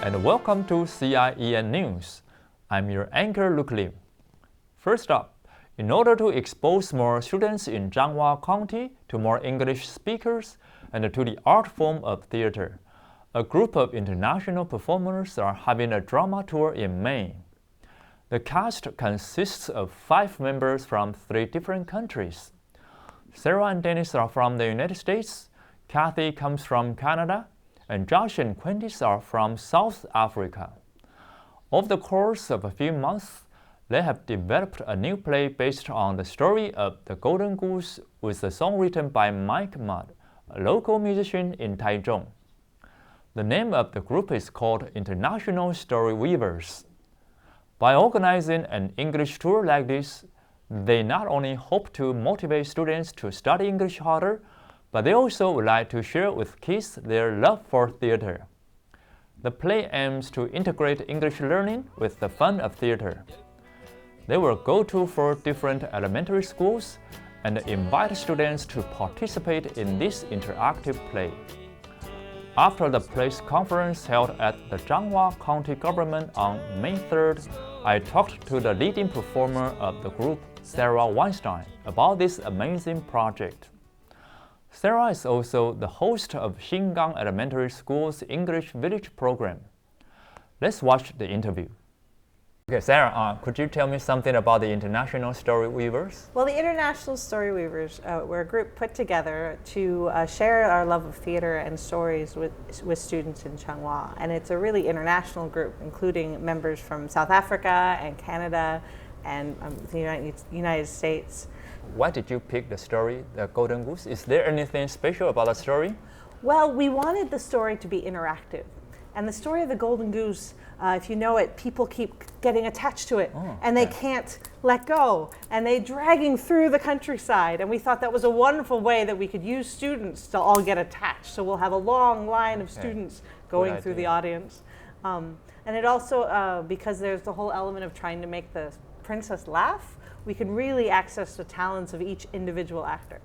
and welcome to Cien News. I'm your anchor, Luke Lim. First up, in order to expose more students in Changhua County to more English speakers and to the art form of theater, a group of international performers are having a drama tour in May. The cast consists of 5 members from 3 different countries. Sarah and Dennis are from the United States, Kathy comes from Canada, and Josh and Quentis are from South Africa. Over the course of a few months, they have developed a new play based on the story of the Golden Goose with a song written by Mike Mudd, a local musician in Taichung. The name of the group is called International Story Weavers. By organizing an English tour like this, they not only hope to motivate students to study English harder, but they also would like to share with kids their love for theater. The play aims to integrate English learning with the fun of theater. They will go to 4 different elementary schools and invite students to participate in this interactive play. After the play's conference held at the Changhua County government on May 3rd, I talked to the leading performer of the group, Sarah Weinstein, about this amazing project. Sarah is also the host of Xingang Elementary School's English Village program. Let's watch the interview. Okay, Sarah, could you tell me something about the International Story Weavers? Well, the International Story Weavers were a group put together to share our love of theater and stories with students in Changhua. And it's a really international group, including members from South Africa and Canada and the United States. Why did you pick the story, The Golden Goose? Is there anything special about the story? Well, we wanted the story to be interactive. And the story of the Golden Goose, if you know it, people keep getting attached to it and they can't let go and they're dragging through the countryside. And we thought that was a wonderful way that we could use students to all get attached. So we'll have a long line of students going through the audience. And it also, because there's the whole element of trying to make the princess laugh, we can really access the talents of each individual actor.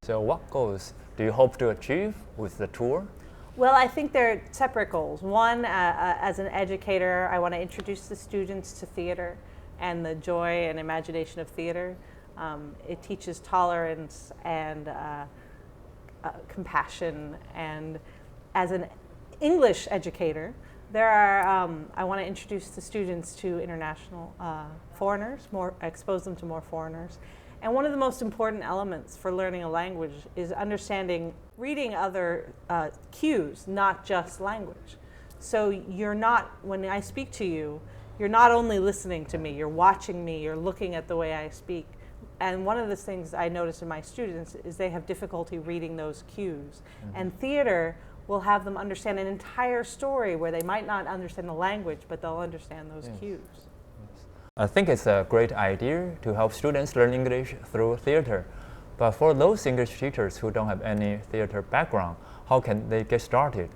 So what goals do you hope to achieve with the tour? Well, I think there are separate goals. One, as an educator, I want to introduce the students to theater and the joy and imagination of theater. It teaches tolerance and compassion. And as an English educator, I want to introduce the students to international foreigners, expose them to more foreigners. And one of the most important elements for learning a language is understanding, reading other cues, not just language. So when I speak to you, you're not only listening to me, you're watching me, you're looking at the way I speak. And one of the things I notice in my students is they have difficulty reading those cues. And theater will have them understand an entire story where they might not understand the language, but they'll understand those cues. I think it's a great idea to help students learn English through theater. But for those English teachers who don't have any theater background, how can they get started?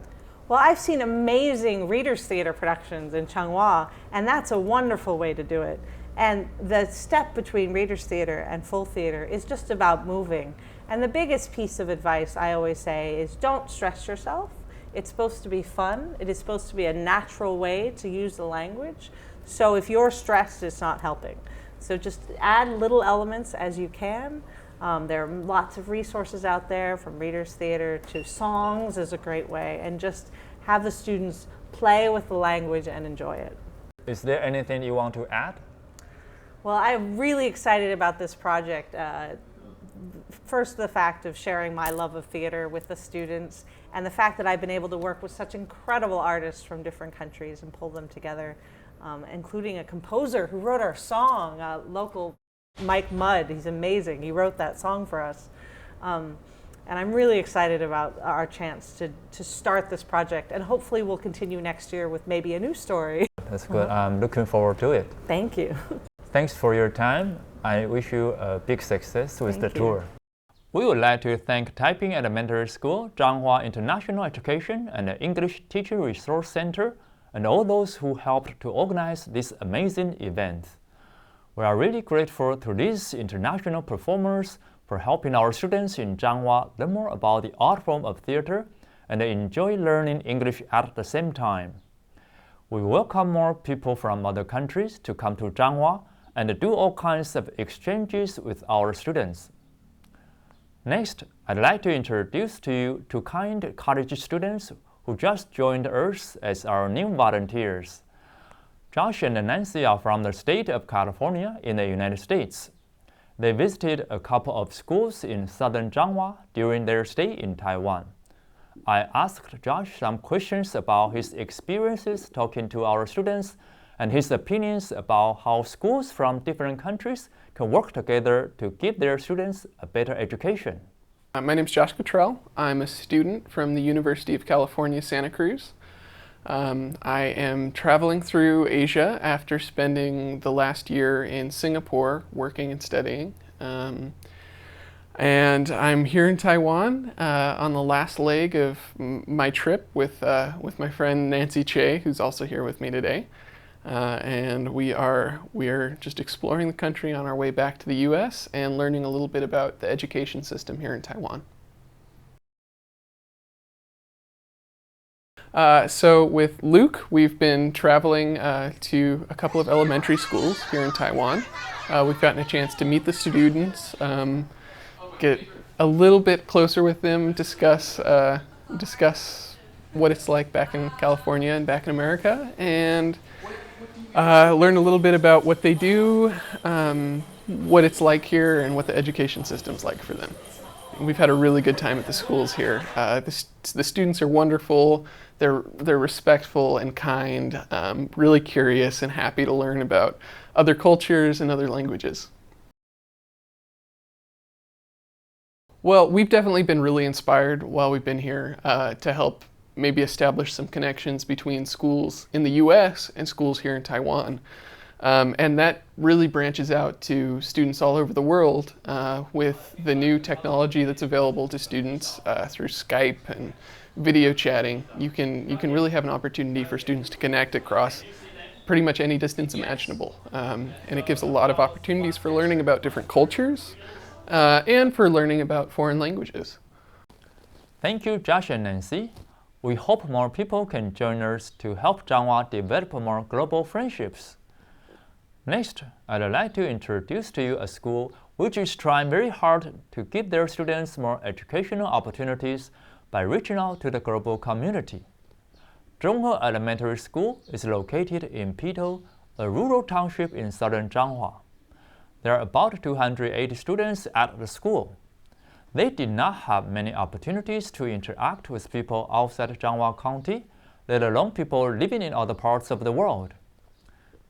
Well, I've seen amazing Readers Theater productions in Changhua, and that's a wonderful way to do it. And the step between Readers Theater and full theater is just about moving. And the biggest piece of advice I always say is don't stress yourself. It's supposed to be fun. It is supposed to be a natural way to use the language. So if you're stressed, it's not helping. So just add little elements as you can. There are lots of resources out there, from Readers Theater to songs is a great way, and just have the students play with the language and enjoy it. Is there anything you want to add? Well, I'm really excited about this project. First, the fact of sharing my love of theater with the students, and the fact that I've been able to work with such incredible artists from different countries and pull them together, including a composer who wrote our song, local Mike Mudd. He's amazing. He wrote that song for us. And I'm really excited about our chance to start this project, and hopefully we'll continue next year with maybe a new story. That's good. I'm looking forward to it. Thank you. Thanks for your time. I wish you a big success with the tour. We would like to thank Taiping Elementary School, Changhua International Education, and the English Teacher Resource Center, and all those who helped to organize this amazing event. We are really grateful to these international performers for helping our students in Changhua learn more about the art form of theater and enjoy learning English at the same time. We welcome more people from other countries to come to Changhua and do all kinds of exchanges with our students. Next, I'd like to introduce to you two kind college students who just joined us as our new volunteers. Josh and Nancy are from the state of California in the United States. They visited a couple of schools in southern Changhua during their stay in Taiwan. I asked Josh some questions about his experiences talking to our students and his opinions about how schools from different countries can work together to give their students a better education. My name is Josh Cottrell. I'm a student from the University of California, Santa Cruz. I am traveling through Asia after spending the last year in Singapore working and studying. And I'm here in Taiwan on the last leg of my trip with my friend Nancy Che, who's also here with me today. And we are just exploring the country on our way back to the U.S. and learning a little bit about the education system here in Taiwan. So with Luke, we've been traveling to a couple of elementary schools here in Taiwan. We've gotten a chance to meet the students, get a little bit closer with them, discuss what it's like back in California and back in America, and learn a little bit about what they do, what it's like here, and what the education system's like for them. We've had a really good time at the schools here. The students are wonderful. They're respectful and kind, really curious and happy to learn about other cultures and other languages. Well, we've definitely been really inspired while we've been here to help maybe establish some connections between schools in the US and schools here in Taiwan. And that really branches out to students all over the world with the new technology that's available to students through Skype and video chatting. You can really have an opportunity for students to connect across pretty much any distance imaginable. And it gives a lot of opportunities for learning about different cultures and for learning about foreign languages. Thank you, Josh and Nancy. We hope more people can join us to help Changhua develop more global friendships. Next, I'd like to introduce to you a school which is trying very hard to give their students more educational opportunities by reaching out to the global community. Zhonghe Elementary School is located in Pito, a rural township in southern Changhua. There are about 280 students at the school. They did not have many opportunities to interact with people outside Changhua County, let alone people living in other parts of the world.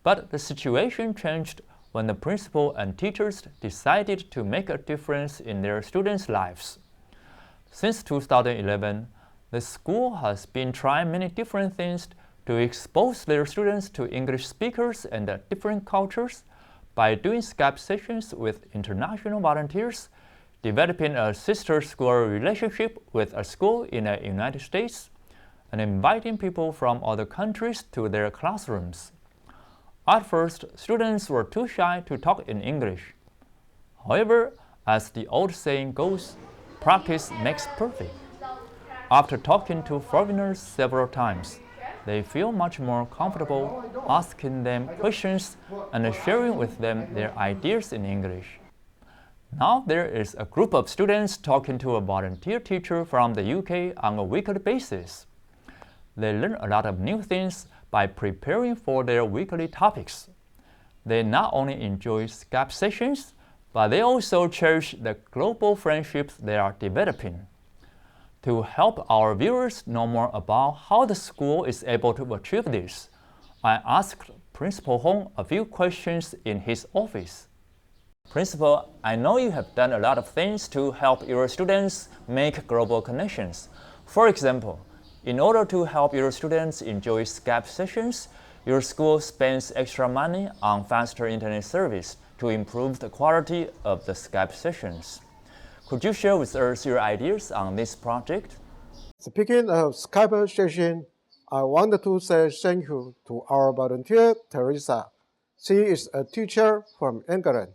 But the situation changed when the principal and teachers decided to make a difference in their students' lives. Since 2011, the school has been trying many different things to expose their students to English speakers and different cultures by doing Skype sessions with international volunteers, developing a sister school relationship with a school in the United States, and inviting people from other countries to their classrooms. At first, students were too shy to talk in English. However, as the old saying goes, practice makes perfect. After talking to foreigners several times, they feel much more comfortable asking them questions and sharing with them their ideas in English. Now there is a group of students talking to a volunteer teacher from the UK on a weekly basis. They learn a lot of new things by preparing for their weekly topics. They not only enjoy Skype sessions, but they also cherish the global friendships they are developing. To help our viewers know more about how the school is able to achieve this, I asked Principal Hong a few questions in his office. Principal, I know you have done a lot of things to help your students make global connections. For example, in order to help your students enjoy Skype sessions, your school spends extra money on faster internet service to improve the quality of the Skype sessions. Could you share with us your ideas on this project? Speaking of Skype session, I wanted to say thank you to our volunteer, Teresa. She is a teacher from England.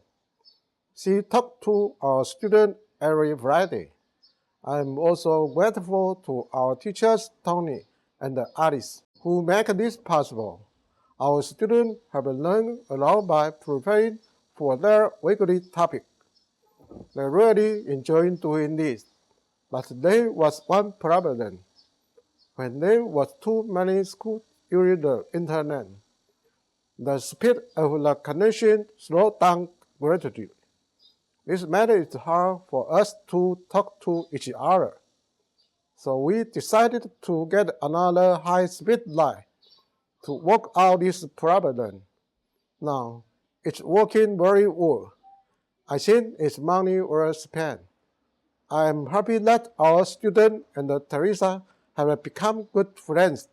She talked to our students every Friday. I'm also grateful to our teachers, Tony and Alice, who make this possible. Our students have learned a lot by preparing for their weekly topic. They really enjoy doing this, but there was one problem. When there was too many schools using the internet, the speed of the connection slowed down greatly. This made it hard for us to talk to each other. So we decided to get another high-speed line to work out this problem. Now, it's working very well. I think it's money well spent. I am happy that our student and Teresa have become good friends.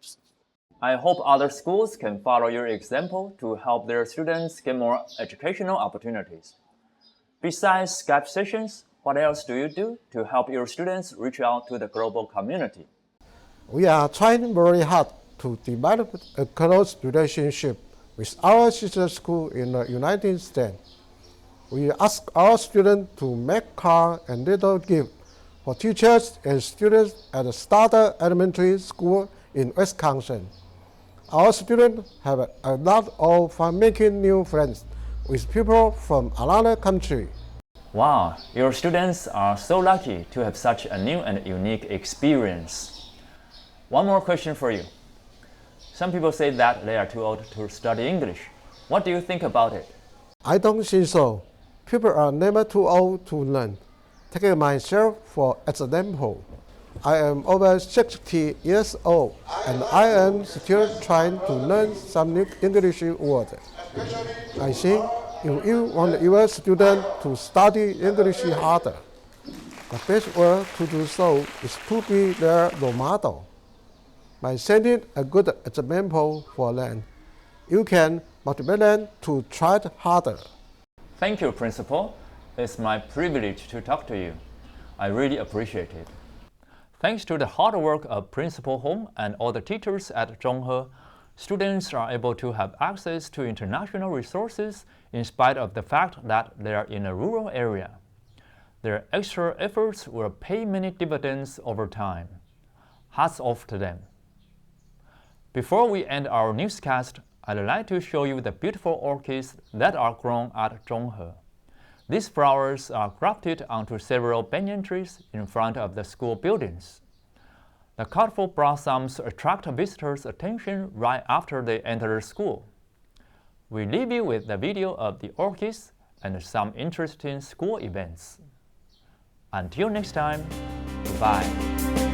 I hope other schools can follow your example to help their students get more educational opportunities. Besides Skype sessions, what else do you do to help your students reach out to the global community? We are trying very hard to develop a close relationship with our sister school in the United States. We ask our students to make cards and little gifts for teachers and students at the Starter Elementary School in Wisconsin. Our students have a lot of fun making new friends with people from another country. Wow, your students are so lucky to have such a new and unique experience. One more question for you. Some people say that they are too old to study English. What do you think about it? I don't think so. People are never too old to learn. Taking myself for example, I am over 60 years old and I am still trying to learn some new English words. I think if you want your students to study English harder, the best way to do so is to be their role model. By setting a good example for them, you can motivate them to try harder. Thank you, Principal. It's my privilege to talk to you. I really appreciate it. Thanks to the hard work of Principal Hong and all the teachers at Zhonghe, students are able to have access to international resources in spite of the fact that they are in a rural area. Their extra efforts will pay many dividends over time. Hats off to them. Before we end our newscast, I'd like to show you the beautiful orchids that are grown at Zhonghe. These flowers are grafted onto several banyan trees in front of the school buildings. The colorful blossoms attract visitors' attention right after they enter the school. We leave you with the video of the orchids and some interesting school events. Until next time, goodbye.